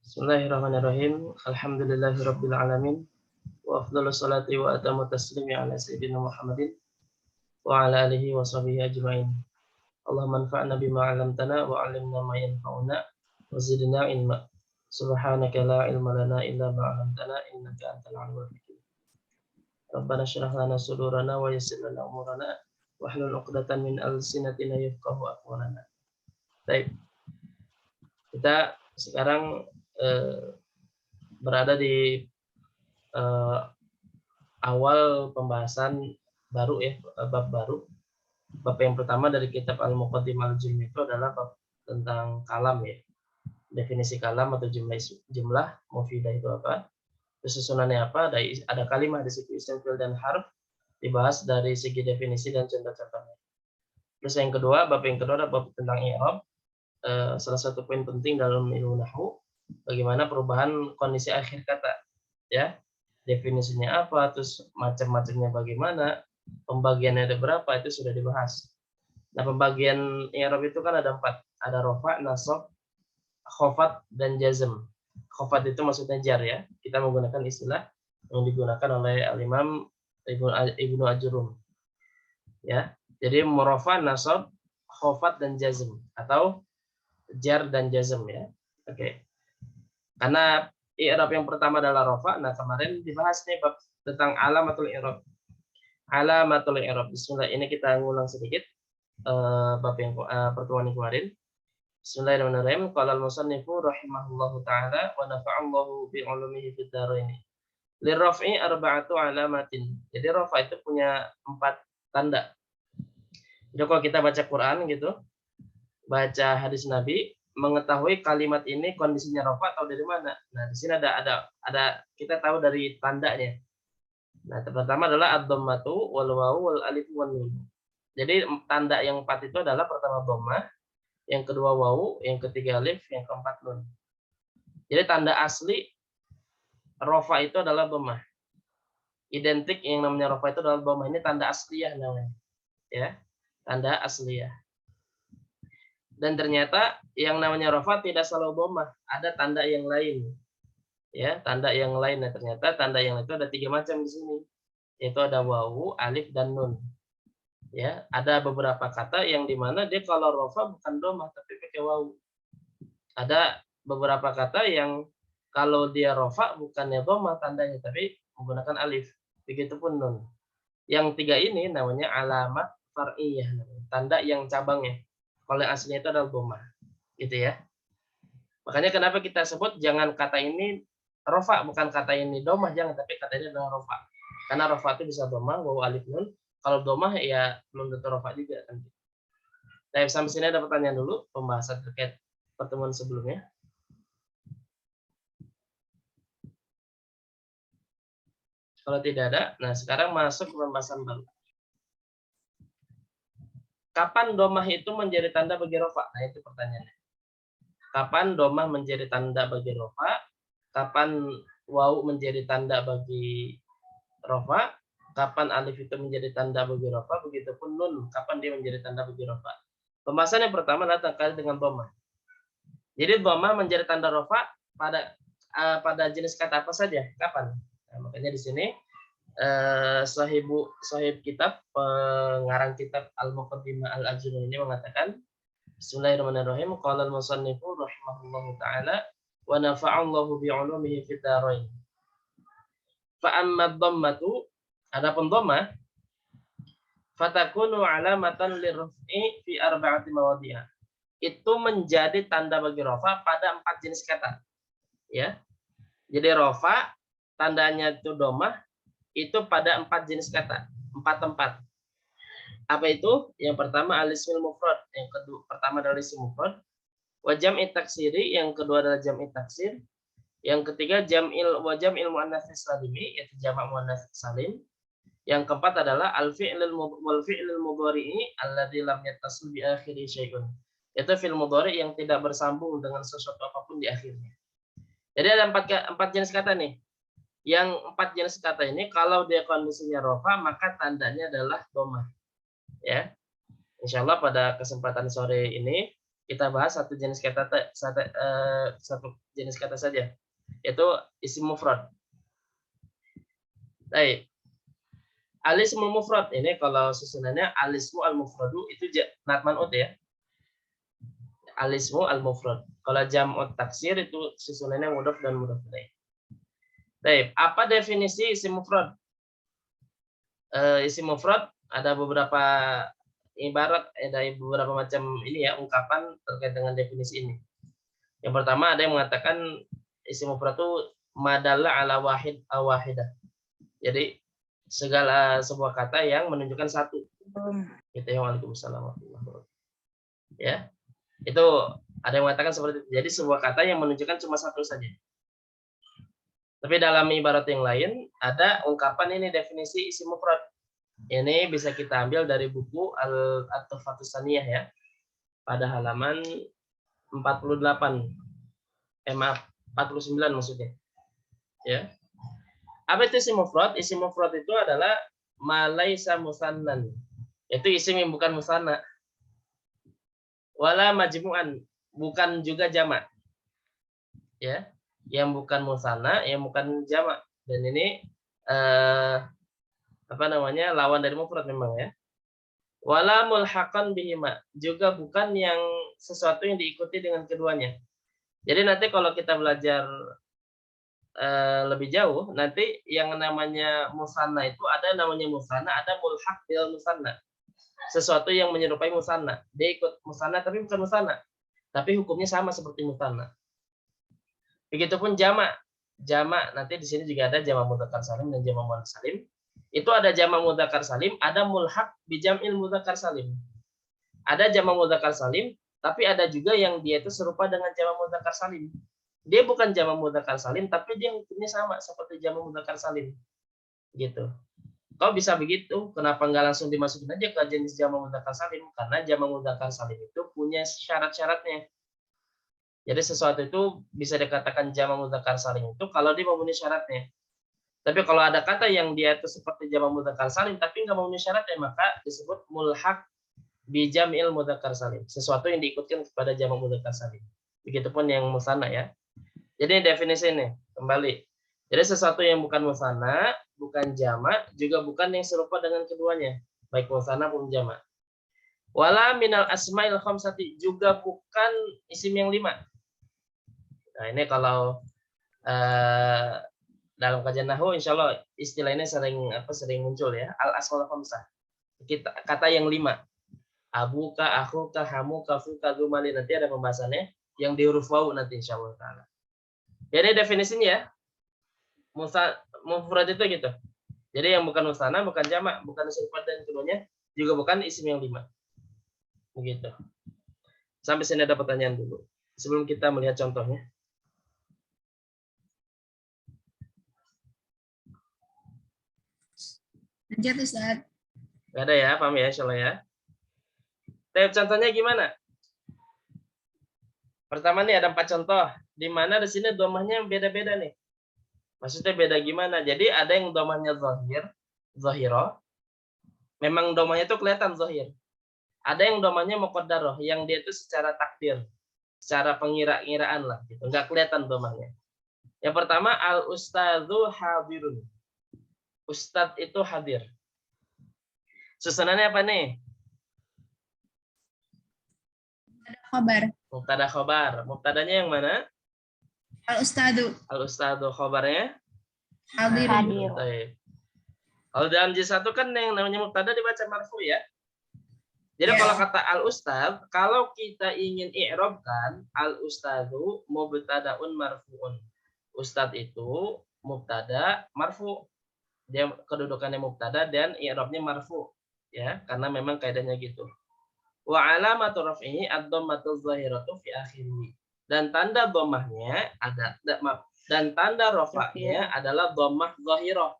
Bismillahirrahmanirrahim. Alhamdulillahirabbil alamin. Wa afdhalus salati wa atamu taslimi ala sayyidina Muhammadin wa ala alihi wa sahbihi ajma'in. Allahumma anfa'na bima 'allamtana wa 'allimna ma yanfa'una wa zidna ilma. Subhanaka la ilma lana illa ma 'allamtana innaka antal 'alimul hakim. Rabbana shrah lana sudurana wa yassir lana umurana wahlul 'uqdatam min alsinatina yafqahu aqwalana. Baik, kita sekarang berada di eh, awal pembahasan baru ya, bab baru. Bab yang pertama dari kitab Al-Muqaddimah Al-Jumlah itu adalah bab tentang kalam ya. Definisi kalam atau jumlah mufidah itu apa? Susunannya apa? Ada kalimat di situ isim fi'il dan harf dibahas dari segi definisi dan contoh-contohnya. Terus yang kedua, bab yang kedua adalah bab tentang i'rab. Salah satu poin penting dalam ilmu nahwu bagaimana perubahan kondisi akhir kata ya, definisinya apa, terus macam-macamnya bagaimana, pembagiannya ada berapa, itu sudah dibahas. Nah, pembagian i'rab itu kan ada 4, ada rafa, nasab, khafat, dan jazm. Khafat itu maksudnya jar ya, kita menggunakan istilah yang digunakan oleh al-imam Ibnu Ajurrum ya. Jadi murafa, nasab, khafat, dan jazm atau jar dan jazm ya. Oke. Karena i'rab yang pertama adalah rafa. Nah, kemarin dibahas nih bab tentang alamatul i'rab. Alamatul i'rab. Bismillah, ini kita ngulang sedikit bab yang pertemuan yang kemarin. Bismillahirrahmanirrahim. Qala al-musannifu rahimahullahu taala wa nafa'allahu bi 'ulumihi fid dharain. Lirraf'i arba'atu alamatin. Jadi rafa itu punya 4 tanda. Jadi kalau kita baca Quran gitu, baca hadis Nabi, mengetahui kalimat ini kondisinya rafa atau dari mana. Nah, di sini ada kita tahu dari tandanya. Nah, pertama adalah ad-dhammatu wal wawu wal alif wan nun. Jadi tanda yang 4 itu adalah pertama dhammah, yang kedua wawu, yang ketiga alif, yang keempat nun. Jadi tanda asli rafa itu adalah dhammah. Identik yang namanya rafa itu adalah dhammah. Ini tanda asliyah namanya. Ya. Tanda asliyah. Dan ternyata yang namanya rafa tidak selalu dhammah, ada tanda yang lain. Ya, tanda yang lain. Nah, ternyata tanda yang itu ada 3 macam di sini. Yaitu ada wawu, alif, dan nun. Ya, ada beberapa kata yang dimana dia kalau rafa bukan dhammah tapi pakai wawu. Ada beberapa kata yang kalau dia rafa bukannya dhammah tandanya tapi menggunakan alif. Begitupun nun. Yang 3 ini namanya alamat far'iyah, tanda yang cabangnya. Kalau yang aslinya itu adalah dhammah. Gitu ya. Makanya kenapa kita sebut jangan kata ini rafa, bukan kata ini dhammah, jangan, tapi kata ini adalah rafa. Karena rafa itu bisa dhammah, wawu, alif, nun. Kalau dhammah ya belum tentu rafa juga kan. Nah, sampai sini ada pertanyaan dulu, pembahasan terkait pertemuan sebelumnya. Kalau tidak ada, nah sekarang masuk ke pembahasan baru. Kapan dhammah itu menjadi tanda bagi rafa? Nah, itu pertanyaannya. Kapan dhammah menjadi tanda bagi rafa? Kapan wawu menjadi tanda bagi rafa? Kapan alif itu menjadi tanda bagi rafa? Begitupun nun, kapan dia menjadi tanda bagi rafa? Pembahasan yang pertama adalah terkait dengan dhammah. Jadi dhammah menjadi tanda rafa pada jenis kata apa saja? Kapan? Nah, makanya di sini sahib kitab, pengarang kitab Al-Muqaddimah Al-Ajurrum ini mengatakan, Bismillahirrahmanirrahim, qala al-musannifu rahimahullahu taala wa nafa'allahu bi 'ulumihi fid dharain. Fa amma dhammatu, adapun dhammah, fatakunu 'alamatan lirraf'i fi arba'ati mawadhi'a. Itu menjadi tanda bagi rafa pada 4 jenis kata. Ya. Jadi rafa tandanya itu dhammah itu pada 4 jenis kata, 4 tempat. Apa itu? Yang pertama al-ismul mufrad, yang kedua pertama adalah isim mufrad, wa jam'i taksiri, yang kedua adalah jam'i taksir, yang ketiga jam'il muannats salimi, yaitu jamak muannats salim, yang keempat adalah al-fi'lul mudhari'i alladzi lam yattasil bi akhiri syai'un, yaitu fi'il mudhari yang tidak bersambung dengan sesuatu apapun di akhirnya. Jadi ada 4 jenis kata nih. Yang 4 jenis kata ini kalau dia kondisinya rafa maka tandanya adalah dhammah. Ya. Insyaallah pada kesempatan sore ini kita bahas satu jenis kata satu jenis kata saja, yaitu isim mufrad. Baik. Al-ismul mufrad ini kalau susunannya al-ismu al-mufradu itu not man'ut ya. Al-ismu al-mufrad. Kalau jam'ut taksir itu susunannya mudhaf dan mudhaf ilaih. Baik, apa definisi isim mufrad? Isim mufrad ada beberapa ibarat, ada beberapa macam ini ya ungkapan terkait dengan definisi ini. Yang pertama ada yang mengatakan isim mufrad itu madalla ala wahid aw wahidah. Jadi segala sebuah kata yang menunjukkan satu. Gitu ya. Waalaikumsalam. Ya. Itu ada yang mengatakan seperti itu. Jadi sebuah kata yang menunjukkan cuma satu saja. Tapi dalam ibarat yang lain ada ungkapan ini definisi isim mufrad. Ini bisa kita ambil dari buku Al-Tuhfatus Saniyah ya. Pada halaman 48. Maaf, 49 maksudnya. Ya. Apa itu isim mufrad? Isim mufrad itu adalah ma laisa musannan. Itu isim yang bukan musanna. Wala majmu'an, bukan juga jamak. Ya. Yang bukan musanna, yang bukan jamak. Dan ini apa namanya? Lawan dari mufrad memang ya. Wala mulhaqan bihima, juga bukan yang sesuatu yang diikuti dengan keduanya. Jadi nanti kalau kita belajar lebih jauh, nanti yang namanya musanna itu ada namanya musanna, ada mulhaq bil musanna. Sesuatu yang menyerupai musanna. Dia ikut musanna tapi bukan musanna. Tapi hukumnya sama seperti musanna. Begitupun jamak. Jamak nanti di sini juga ada jamak mudzakkar salim dan jamak muannats salim. Itu ada jamak mudzakkar salim, ada mulhaq bi jam'il mudzakkar salim. Ada jamak mudzakkar salim, tapi ada juga yang dia itu serupa dengan jamak mudzakkar salim. Dia bukan jamak mudzakkar salim, tapi dia hukumnya sama seperti jamak mudzakkar salim. Gitu. Kok bisa begitu? Kenapa nggak langsung dimasukin aja ke jenis jamak mudzakkar salim? Karena jamak mudzakkar salim itu punya syarat-syaratnya. Jadi sesuatu itu bisa dikatakan jamak mudzakkar salim itu kalau dia memenuhi syaratnya. Tapi kalau ada kata yang dia itu seperti jamak mudzakkar salim tapi nggak memenuhi syaratnya, maka disebut mulhaq bi jam'il mudzakkar salim. Sesuatu yang diikutkan kepada jamak mudzakkar salim. Begitupun yang musanna ya. Jadi definisi ini kembali. Jadi sesuatu yang bukan musanna, bukan jamak, juga bukan yang serupa dengan keduanya, baik musanna maupun jamak. Wala minal asma'il khamsati, juga bukan isim yang 5. Nah, ini kalau dalam kajian nahwu insyaallah istilah ini sering muncul ya, al asmaul khamsah. Kata yang 5. Abuka, akhuka, hamuka, fuka, dzumali, nanti ada pembahasannya yang di huruf wawu nanti insyaallah taala. Jadi definisinya ya, mufrad itu gitu. Jadi yang bukan musanna, bukan jamak, bukan isim mufrad dan keduanya, juga bukan isim yang 5. Begitu. Sampai sini ada pertanyaan dulu. Sebelum kita melihat contohnya. Lanjut Ustaz. Gak ada ya, paham ya insyaallah ya. Contohnya gimana? Pertama nih ada 4 contoh. Di mana di sini domahnya beda-beda nih. Maksudnya beda gimana? Jadi ada yang domahnya zahirah. Memang domahnya itu kelihatan zahir. Ada yang domahnya muqaddarah, yang dia itu secara takdir, secara pengira-ngiraan lah gitu. Enggak kelihatan domahnya. Yang pertama al-ustadzu hadirun. Ustadz itu hadir. Susunannya apa nih? Khabar. Mubtada khobar. Mubtadanya yang mana? Al-ustadu. Al-ustadzu khobarnya? Hadir. Kalau dalam J1 kan yang namanya mubtada dibaca marfu ya. Jadi kalau kata al-ustadz, kalau kita ingin i'rabkan al-ustadzu mubtadaun marfuun. Ustadz itu mubtada marfu. Dia kedudukannya mubtada dan i'rabnya marfu ya, karena memang kaidahnya gitu. Wa alamatu raf'ihi ad-dhammatu dzahiratu fi akhirih. Dan tanda dhammahnya dan tanda rafa'nya adalah dhammah dzahirah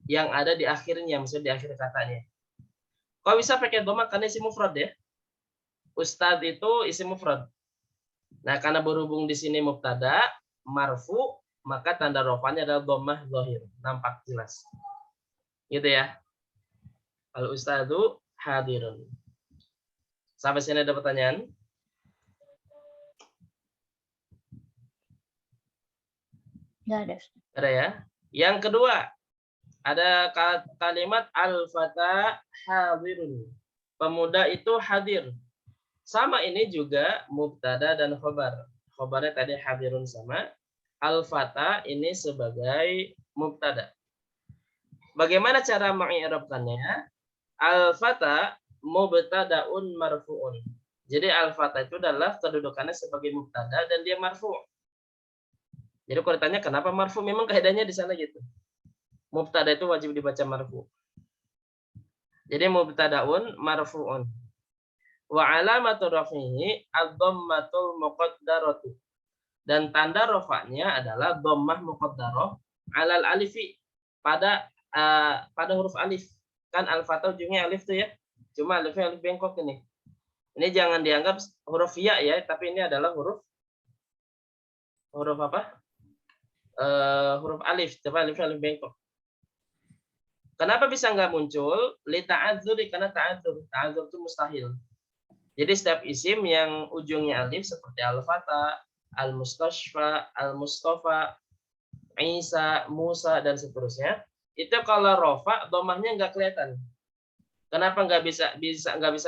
yang ada di akhirnya, maksudnya di akhir katanya. Kok bisa pakai dhammah? Karena isim mufrad ya. Ustadz itu isim mufrad. Nah, karena berhubung di sini mubtada marfu, maka tanda rafa'nya adalah dhammah dzahir, nampak jelas. Gitu ya. Al-ustadzu hadirun. Sampai sini ada pertanyaan? Nggak ada. Ada ya. Yang kedua, ada kalimat al-fata hadirun. Pemuda itu hadir. Sama ini juga mubtada dan khobar. Khobarnya tadi hadirun sama. Al-fata ini sebagai mubtada. Bagaimana cara mengi'rabkannya? Al-fata mubtadaun marfu'un. Jadi al-fata itu adalah kedudukannya sebagai mubtada dan dia marfu'. Jadi kalau ditanya kenapa marfu', memang kaidahnya di sana gitu. Mubtada itu wajib dibaca marfu'. Jadi mubtadaun marfu'un. Wa alamatu raf'ihi ad-dhammatul muqaddaratu. Dan tanda rafa'nya adalah dhammah muqaddarah alal alifi, pada huruf alif. Kan al-fatah ujungnya alif tuh ya. Cuma alifnya alif bengkok ini. Ini jangan dianggap huruf ya ya, tapi ini adalah huruf apa? Huruf alif, coba alifnya alif bengkok. Kenapa bisa nggak muncul? Li ta'adzuri, karena ta'adzur. Ta'adzur itu mustahil. Jadi setiap isim yang ujungnya alif seperti al-fatah, al-mustashfa, al-mustafa, Isa, Musa dan seterusnya, itu kalau rofa dhammahnya nggak kelihatan. Kenapa nggak bisa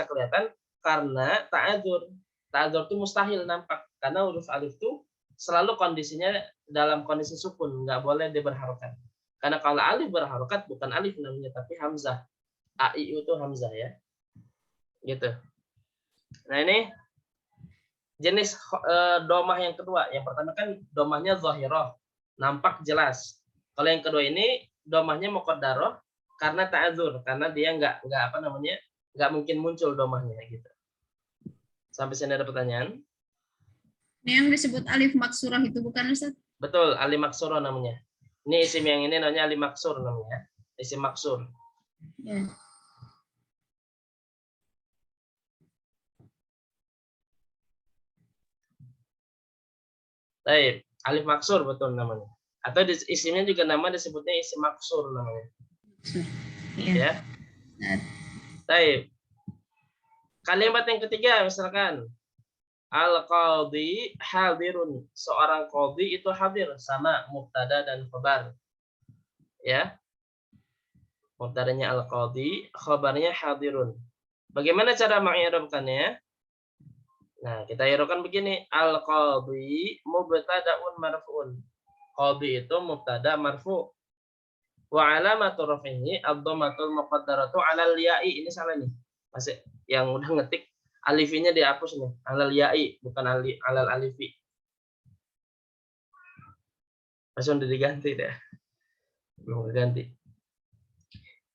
kelihatan? Karena ta'adzur. Ta'adzur itu mustahil nampak karena huruf alif itu selalu kondisinya dalam kondisi sukun, nggak boleh dia berharokat. Karena kalau alif berharokat bukan alif namanya tapi hamzah. AIU itu hamzah ya. Gitu. Nah, ini jenis domah yang kedua. Yang pertama kan domahnya zahirah, nampak jelas. Kalau yang kedua ini domahnya muqaddarah karena ta'adzur, karena dia nggak mungkin muncul domahnya gitu. Sampai sini ada pertanyaan? Ini yang disebut alif maksurah itu bukan, Ustaz? Betul, alif maksurah namanya. Ini isim yang ini namanya alif maksur namanya. Isim maksur. Ya. Baik, alif maksur betul namanya. Atau isimnya juga nama disebutnya isim maksur namanya. Ya. Baik. Kalimat yang ketiga misalkan al-qadhi hadirun. Seorang qadhi itu hadir, sama mubtada dan khabar. Ya. Mubtadanya al-qadhi, khabarnya hadirun. Bagaimana cara mengi'rabkannya? Nah, kita i'rabkan begini, al-qadhi mubtada'un marfu'un. Qadhi itu mubtada marfu'. Wa alamatu raf'ihi ad-dhammatul muqaddaratu 'alal ya'i. Ini salah nih. Masih yang udah ngetik alifinya dihapus nih. 'Alal ya'i bukan alal alifi. Langsung diganti deh. Belum diganti.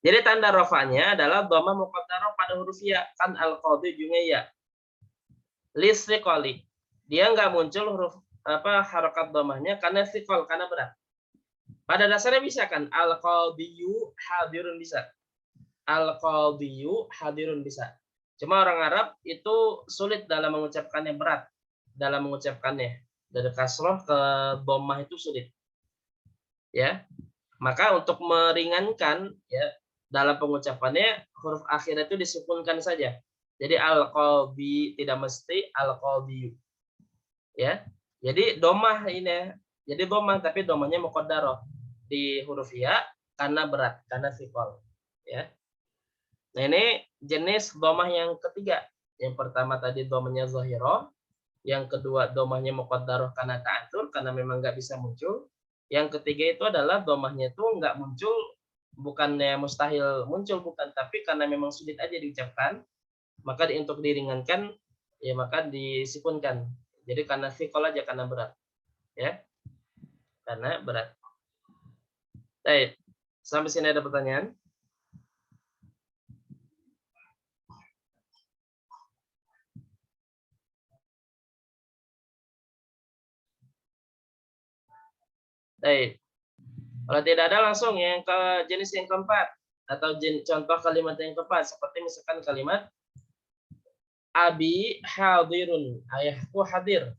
Jadi tanda rafa'nya adalah dhammah muqaddarah pada huruf ya. Kan al-qadhi ujungnya ya. Listiqali. Dia nggak muncul huruf harakat dhammahnya karena istiqal, karena berat. Pada dasarnya bisa kan al-qadhiyu hadirun bisa. Al-qadhiyu hadirun bisa. Cuma orang Arab itu sulit dalam mengucapkannya, berat dalam mengucapkannya. Dari kasroh ke dhammah itu sulit. Ya. Maka untuk meringankan ya dalam pengucapannya huruf akhir itu disukunkan saja. Jadi al-qadhi tidak mesti al-qadhiyu. Ya. Jadi dhammah ini. Jadi dhammah tapi dhammahnya muqaddarah di huruf ya karena berat, karena thiqal. Ya. Nah, ini jenis dhammah yang ketiga. Yang pertama tadi dhammahnya zahirah, yang kedua dhammahnya muqaddarah karena ta'adzur, karena memang nggak bisa muncul. Yang ketiga itu adalah dhammahnya itu nggak muncul, bukannya mustahil muncul, bukan, tapi karena memang sulit aja diucapkan, maka untuk diringankan ya maka disukunkan. Jadi karena thiqal aja, karena berat. Ya. Karena berat. Baik. Sampai sini ada pertanyaan? Baik. Kalau tidak ada langsung yang ke jenis yang keempat atau contoh kalimat yang keempat seperti misalkan kalimat abi hadirun, ayahku hadir.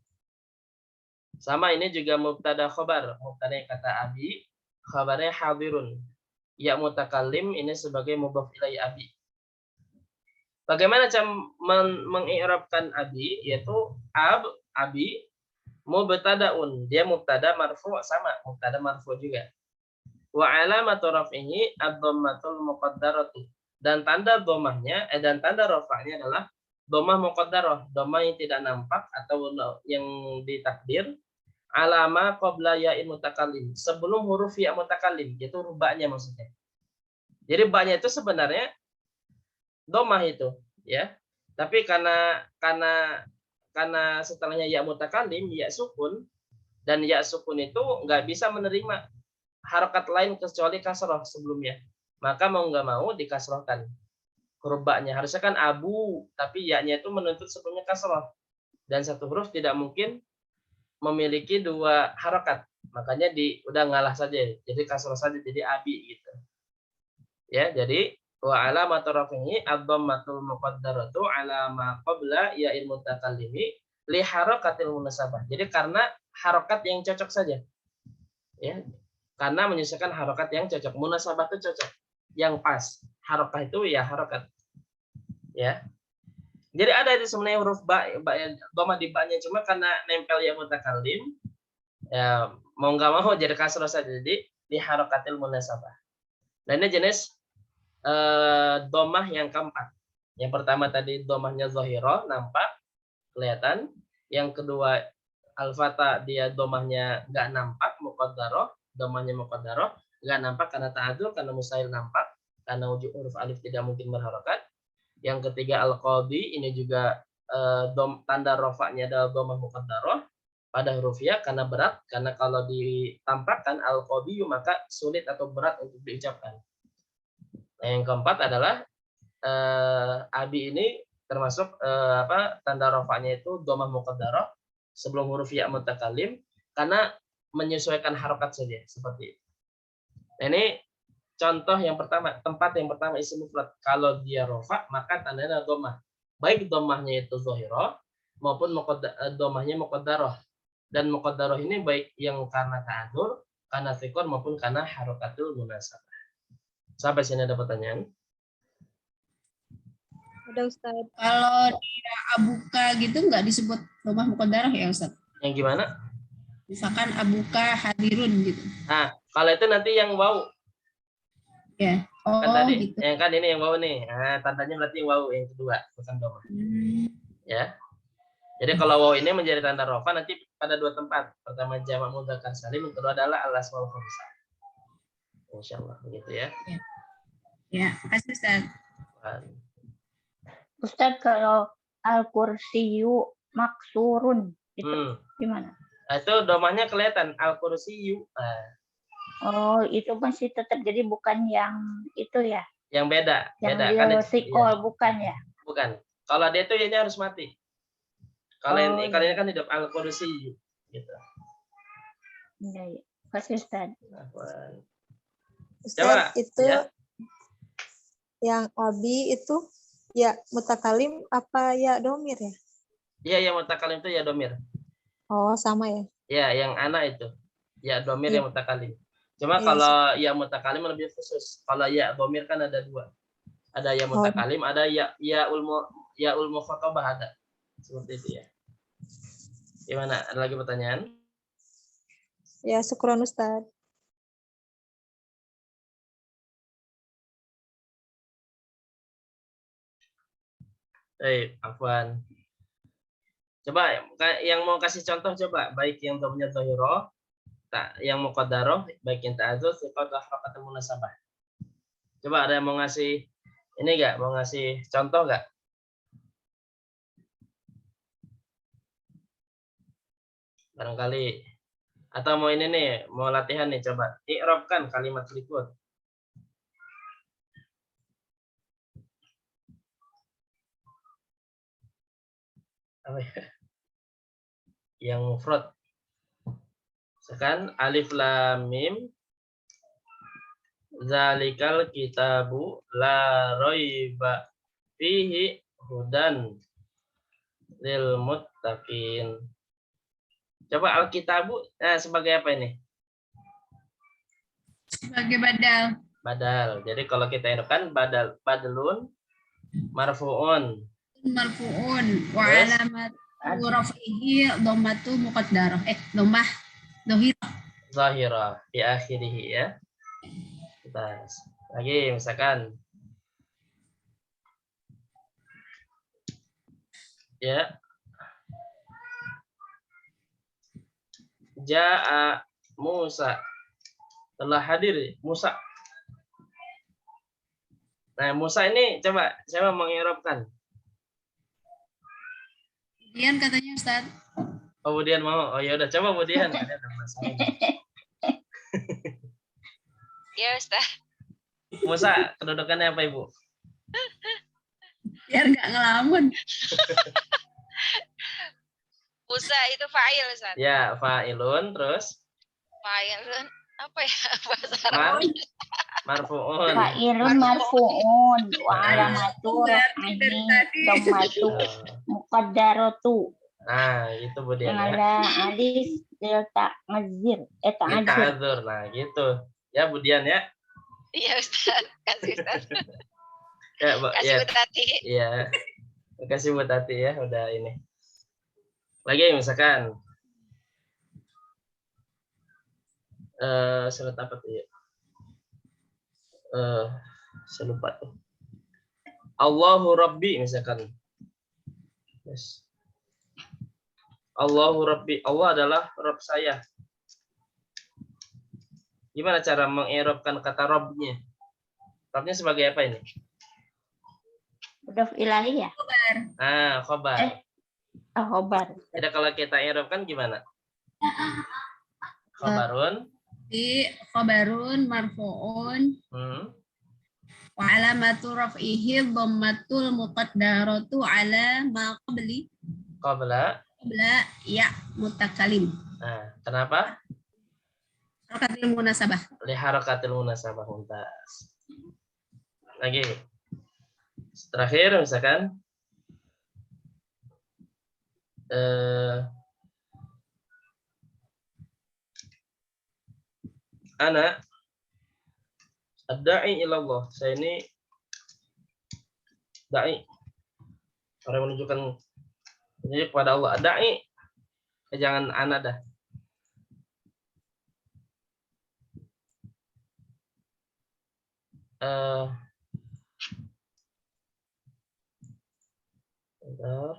Sama ini juga mubtada khabar, mubtada kata abi, khabarnya hadirun. Ya mutakallim ini sebagai mudhaf ilai abi. Bagaimana cara mengi'rabkan abi, yaitu abi mubtadaun, dia mubtada marfu sama, mubtada marfu juga. Wa alamatu raf'ihi ad-dhammatul muqaddaratu. Dan tanda dhammahnya dan tanda rafa'nya adalah dhammah muqaddarah, dhammah yang tidak nampak atau yang ditakdir alama qabla ya'in mutakallim, sebelum huruf ya mutakallim, yaitu huruf ba-nya maksudnya. Jadi ba-nya itu sebenarnya dhammah itu, ya. Tapi karena setelahnya ya mutakallim, ya sukun, dan ya sukun itu nggak bisa menerima harokat lain kecuali kasroh sebelumnya. Maka mau nggak mau dikasrohkan huruf ba-nya. Harusnya kan abu, tapi ya-nya itu menuntut sebelumnya kasroh. Dan satu huruf tidak mungkin memiliki dua harokat. Makanya udah ngalah saja. Jadi kasroh saja, jadi abi gitu. Ya, jadi wa alamatu rafihi ad-dhammatul muqaddaratu ala ma qabla ya'il mutakallimi li harakatil munasabah. Jadi karena harokat yang cocok saja. Ya, karena menyesuaikan harokat yang cocok. Munasabah itu cocok, yang pas. Harokat itu ya harokat. Ya. Jadi ada itu sebenarnya huruf ba dhamma di ba-nya, cuma karena nempel ya mutakallim, ya mau nggak mau jadi kasroh saja. Jadi di harokatil munasabah. Dan ini jenis dhammah yang keempat. Yang pertama tadi dhammahnya zahirah, nampak, kelihatan. Yang kedua al-fatha, dia dhammahnya nggak nampak, muqaddarah. Dhammahnya muqaddarah, nggak nampak karena ta'adzur, karena mustahil nampak, karena huruf alif tidak mungkin berharokat. Yang ketiga al-qadhi, ini juga tanda rafa'nya adalah dhammah muqaddarah pada huruf ya, karena berat, karena kalau ditampakkan al-qadhi maka sulit atau berat untuk diucapkan. Nah, yang keempat adalah abi ini termasuk tanda rafa'nya itu dhammah muqaddarah sebelum huruf ya mutakallim, karena menyesuaikan harokat saja seperti itu. Nah, ini contoh yang pertama, tempat yang pertama isim mufrad. Kalau dia rafa maka tandanya dhammah. Baik dhammahnya itu zahirah maupun dhammahnya muqaddarah. Dan muqaddarah ini baik yang karena ta'adzur, karena thiqal maupun karena harokatul munasabah. Sampai sini ada pertanyaan? Ada Ustaz. Kalau dia abuka gitu nggak disebut dhammah muqaddarah ya Ustaz? Yang gimana? Misalkan abuka hadirun gitu. Nah, kalau itu nanti yang waw. Ya. Oh, Kan tadi, gitu. yang kan ini yang waw nih. Nah, tandanya berarti waw yang kedua, bukan dhammah. Ya. Jadi kalau waw ini menjadi tanda rafa nanti pada dua tempat. Pertama jamak mudzakkar salim, yang kedua adalah al-asmaul khamsah. Insyaallah begitu ya. Ya, makasih Ustaz. Ustaz, kalau al-kursiyu maksurun itu gimana? Itu dhammahnya kelihatan al-kursiyu. Oh, itu masih tetap, jadi bukan yang itu ya? Yang beda, yang beda dia kan? sikol ya. Bukan ya? Bukan. Kalau dia itu ya harus mati. Kalau ini kan hidup al-kursiyu gitu. Iya, iya. Kasih Ustaz. Ustaz, itu ya. Yang abi itu ya mutakalim apa ya domir ya? Iya, yang mutakalim itu ya domir. Oh, sama ya? Ya, yang anak itu. Ya domir yang mutakalim. Cuma ya, kalau ya mutakalim lebih khusus. Kalau ya domir kan ada dua. Ada ya mutakalim, ada ya ulmu khotobah ada. Seperti itu ya. Gimana? Ada lagi pertanyaan? Ya, syukron Ustaz. Afwan. Coba yang mau kasih contoh coba, baik yang dhammahnya zahirah, yang muqaddarah, baik yang ta'adzur, thiqal atau harakatul munasabah. Coba ada yang mau ngasih ini enggak? Mau ngasih contoh enggak? Barangkali atau mau ini nih, mau latihan nih, coba i'rabkan kalimat berikut. Apa ya? Yang mufrad. Sekarang alif lam mim zalikal kitabu la raiba fihi hudan lil muttaqin. Coba al-kitabu sebagai apa ini? Sebagai badal. Badal. Jadi kalau kita irobkan badalun marfuun. Marfuun wa alamat rafihi dhammatu muqaddarah. Dhammah dhahirah. Zahirah fi akhirih ya. Kita lagi misalkan ya Ja'a Musa, telah hadir Musa. Nah, Musa ini coba saya mengi'rabkan. Kemudian katanya Ustaz. Oh, Budian mau. Oh ya udah coba Budian. Ada masalah. Ya Ustaz. Musa kedudukannya apa Ibu? Biar nggak ngelamun. Musa itu fa'il Ustaz. Ya, fa'ilun terus Fa'ilun apa ya bahasa mar Arab? marfu'un. Fa'ilun marfu'un wa alamatu raf'ihi dhammatu muqaddaratu Nah, itu Budian ya. ala alif ta'zir ta'zir. Ta'adzur. Nah, gitu. Ya, Budian ya. Iya Ustaz. Kasih Ustaz. Ya, Kasih ya. Bu Tati. Iya. Terima kasih buat Tati ya udah ini. Lagi misalkan surat apa tuh ya? Saya lupa tuh. Allahu Rabbi misalkan. Yes. Allahu Rabbi. Allah adalah Rabb saya. Gimana cara mengi'rabkan kata Rabbnya? Rabbnya sebagai apa ini? Mudhof ilahi ya? Ah, khobar. Khobar. Jadi kalau kita i'rabkan gimana? Khobarun. Khabarun marfu'un wa alamatu raf'ihi dhammatul muqaddaratu ala ma Qabla. qabla ya mutakalim. Nah, kenapa? Harakatil munasabah. Li harakatil munasabah mumtaz. Lagi. Terakhir misalkan ana ad-da'i ilallah. Saya ini da'i. Orang menunjukkan kepada Allah. Ad-da'i. Jangan ana dah. Bentar.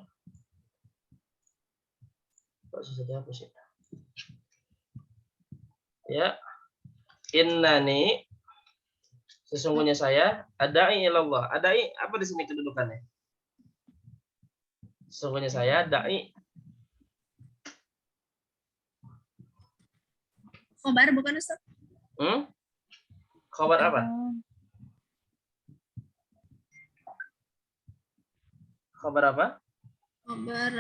Kok susah dihapus ya? Ya. Innani sesungguhnya saya adai ilallah. Adai apa di sini kedudukannya? Sesungguhnya saya dai. Khabar bukan Ustaz? Khabar apa? Khabar apa? Khabar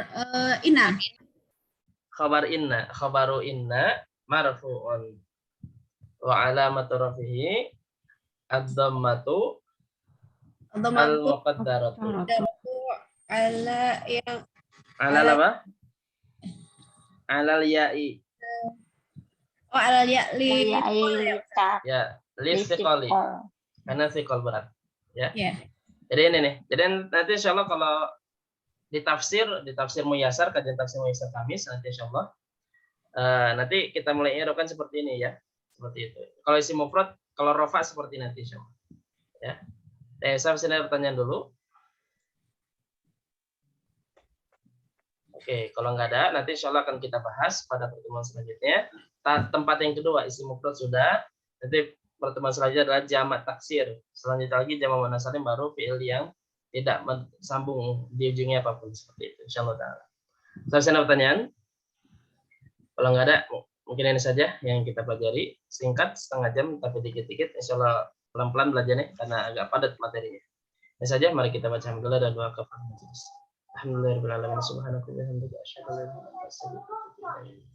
inna. Khabar inna. Khabaru inna marfu'un. Wa alamatu rafihi ad-dhammatu al-muqaddaratu. Ala yang Alal apa? Alal ya'i. ala ya'li. Ya, listiqali. Karena siqal berat. Ya. Ya. Jadi ini nih. Jadi nanti insyaallah kalau di tafsir Muyassar, kajian tafsir Muyassar Kamis nanti insyaallah nanti kita mulai i'rabkan seperti ini ya. Seperti itu. Kalau isim mufrad, kalau rafa seperti nanti insyaallah. Ya. Saya ada pertanyaan dulu. Oke, kalau nggak ada, nanti insyaallah akan kita bahas pada pertemuan selanjutnya. Tempat yang kedua, isim mufrad sudah. Nanti pertemuan selanjutnya adalah jamak taksir. Selanjutnya lagi jamak muannas salim baru fi'il yang tidak sambung di ujungnya apapun seperti itu. Insyaallah taala. Saya ada pertanyaan? Kalau nggak ada, mungkin ini saja yang kita pelajari. Singkat, setengah jam, tapi dikit-dikit. Insyaallah pelan-pelan belajarnya karena agak padat materinya. Ini saja, mari kita baca alhamdulillah dan doa kafaratul majelis. Alhamdulillahirabbil alamin subhanallahi wa bihamdihi asyhadu an la ilaha illa anta astaghfiruka wa atubu ilaik.